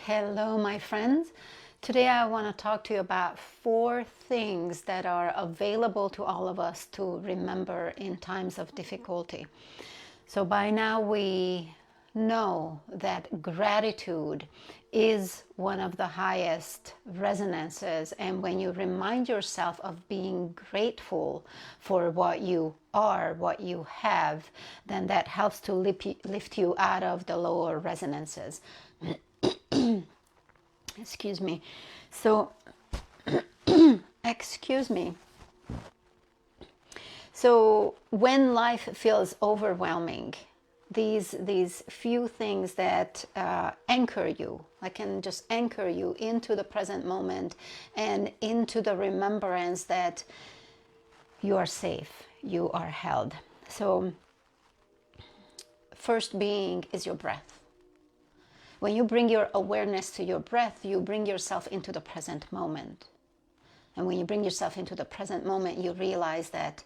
Hello, my friends. Today I want to talk to you about 4 things that are available to all of us to remember in times of difficulty. So by now we know that gratitude is one of the highest resonances, and when you remind yourself of being grateful for what you are, what you have, then that helps to lift you out of the lower resonances. Excuse me. So, excuse me. So, when life feels overwhelming, these few things that anchor you, I can just anchor you into the present moment and into the remembrance that you are safe, you are held. So, first being is your breath. When you bring your awareness to your breath, you bring yourself into the present moment. And when you bring yourself into the present moment, you realize that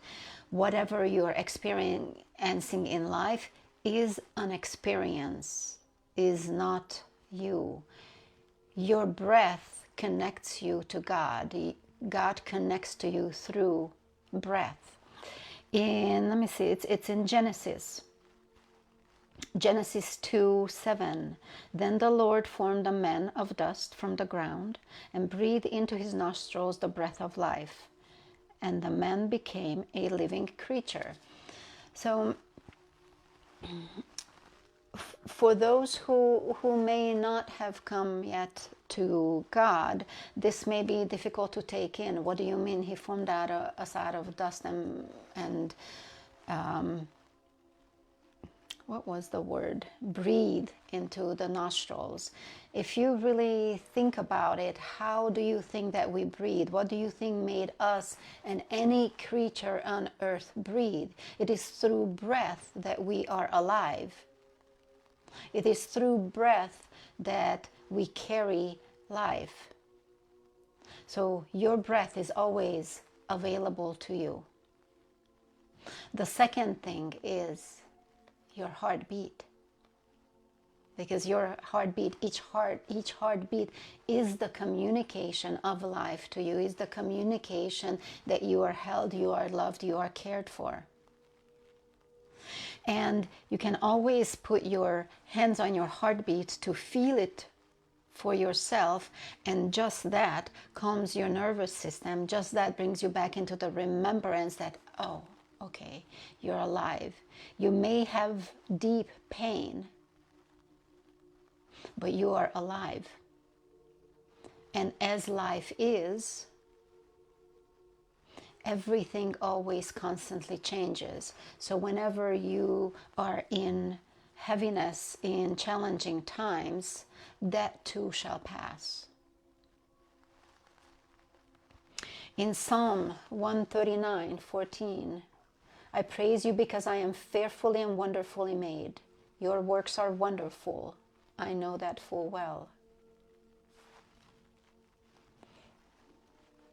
whatever you're experiencing in life is an experience, is not you. Your breath connects you to God. God connects to you through breath. Let me see, it's in Genesis 2:7. Then the Lord formed a man of dust from the ground and breathed into his nostrils the breath of life, and the man became a living creature. So for those who may not have come yet to God, this may be difficult to take in. What do you mean he formed us out of dust and what was the word? Breathe into the nostrils. If you really think about it, how do you think that we breathe? What do you think made us and any creature on earth breathe? It is through breath that we are alive. It is through breath that we carry life. So your breath is always available to you. The second thing is your heartbeat, because your heartbeat, each heartbeat is the communication of life to you, is the communication that you are held, you are loved, you are cared for. And you can always put your hands on your heartbeat to feel it for yourself, and just that calms your nervous system. Just that brings you back into the remembrance that, oh, okay, you're alive. You may have deep pain, but you are alive. And as life is, everything always constantly changes. So whenever you are in heaviness, in challenging times, that too shall pass. In Psalm 139:14, I praise you because I am fearfully and wonderfully made. Your works are wonderful. I know that full well.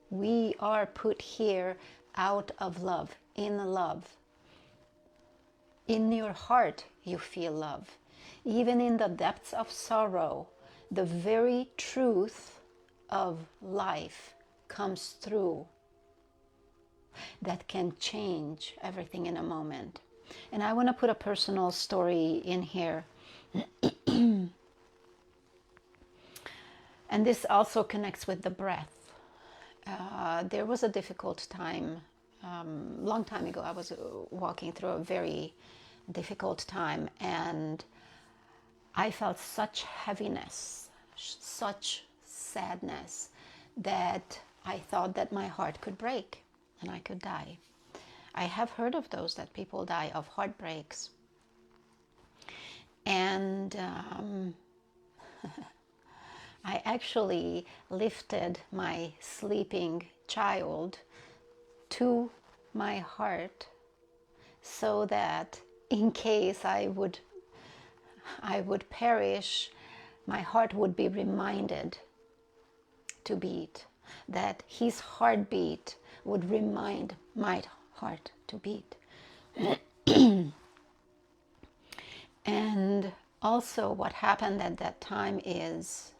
We are put here out of love, in love. In your heart, you feel love. Even in the depths of sorrow, the very truth of life comes through. That can change everything in a moment. And I want to put a personal story in here. And this also connects with the breath. There was a difficult time, long time ago. I was walking through a very difficult time, and I felt such heaviness, such sadness, that I thought that my heart could break and I could die. I have heard of those that people die of heartbreaks. And I actually lifted my sleeping child to my heart so that in case I would perish, my heart would be reminded to beat, that his heartbeat would remind my heart to beat. And also what happened at that time is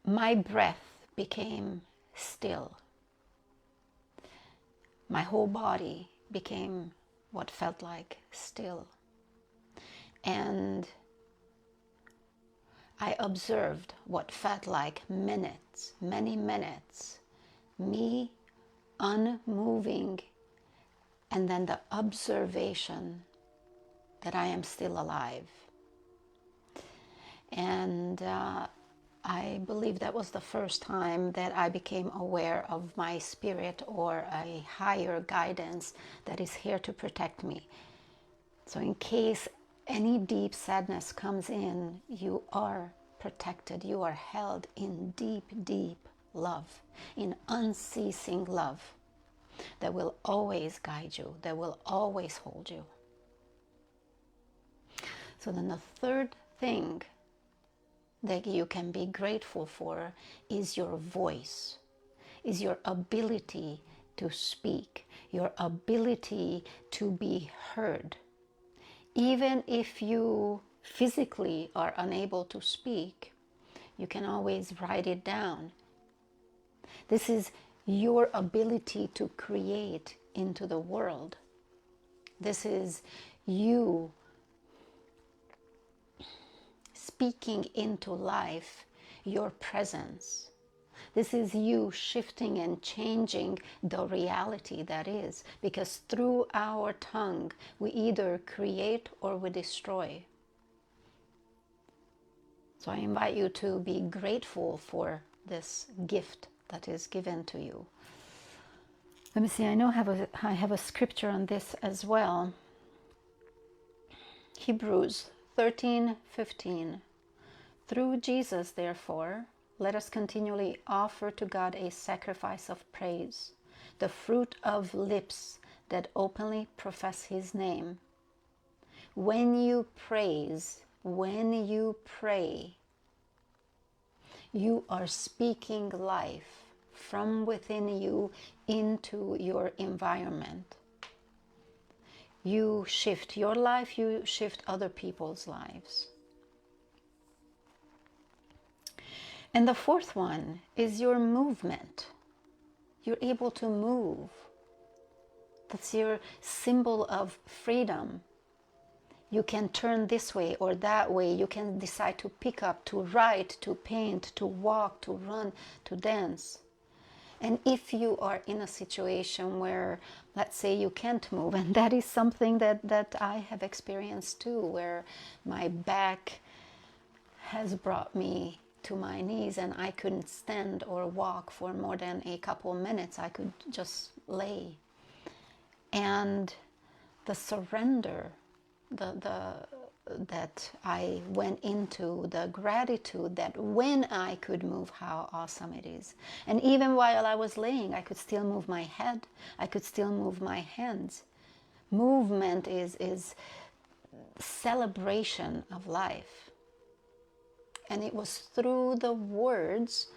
my breath became still. My whole body became what felt like still. And I observed what felt like minutes, many minutes, me unmoving, and then the observation that I am still alive. And I believe that was the first time that I became aware of my spirit or a higher guidance that is here to protect me. So in case any deep sadness comes in, you are protected. You are held in deep, deep love, in unceasing love that will always guide you, that will always hold you. So then the third thing that you can be grateful for is your voice, is your ability to speak, your ability to be heard. Even if you physically are unable to speak, you can always write it down. This is your ability to create into the world. This is you speaking into life your presence. This is you shifting and changing the reality that is, because through our tongue we either create or we destroy. So I invite you to be grateful for this gift that is given to you. Let me see, I know I have a scripture on this as well. Hebrews 13:15. Through Jesus, therefore, let us continually offer to God a sacrifice of praise, the fruit of lips that openly profess his name. When you praise, when you pray, you are speaking life from within you into your environment. You shift your life, you shift other people's lives. And the fourth one is your movement. You're able to move. That's your symbol of freedom. You can turn this way or that way. You can decide to pick up, to write, to paint, to walk, to run, to dance. And if you are in a situation where, let's say, you can't move, and that is something that I have experienced too, where my back has brought me to my knees and I couldn't stand or walk for more than a couple minutes. I could just lay. And the surrender, that I went into, the gratitude that when I could move, how awesome it is. And even while I was laying, I could still move my head. I could still move my hands. Movement is celebration of life. And it was through the words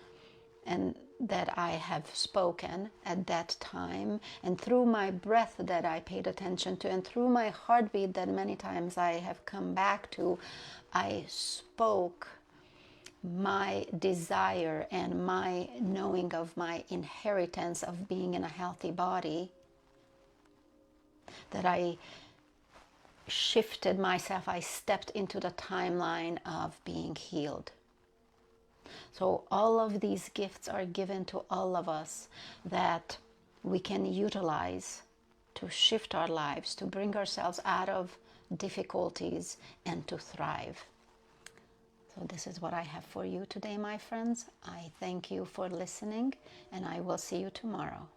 and that I have spoken at that time, and through my breath that I paid attention to, and through my heartbeat that many times I have come back to, I spoke my desire and my knowing of my inheritance of being in a healthy body, that I shifted myself, I stepped into the timeline of being healed. So all of these gifts are given to all of us that we can utilize to shift our lives, to bring ourselves out of difficulties and to thrive. So this is what I have for you today, my friends. I thank you for listening, and I will see you tomorrow.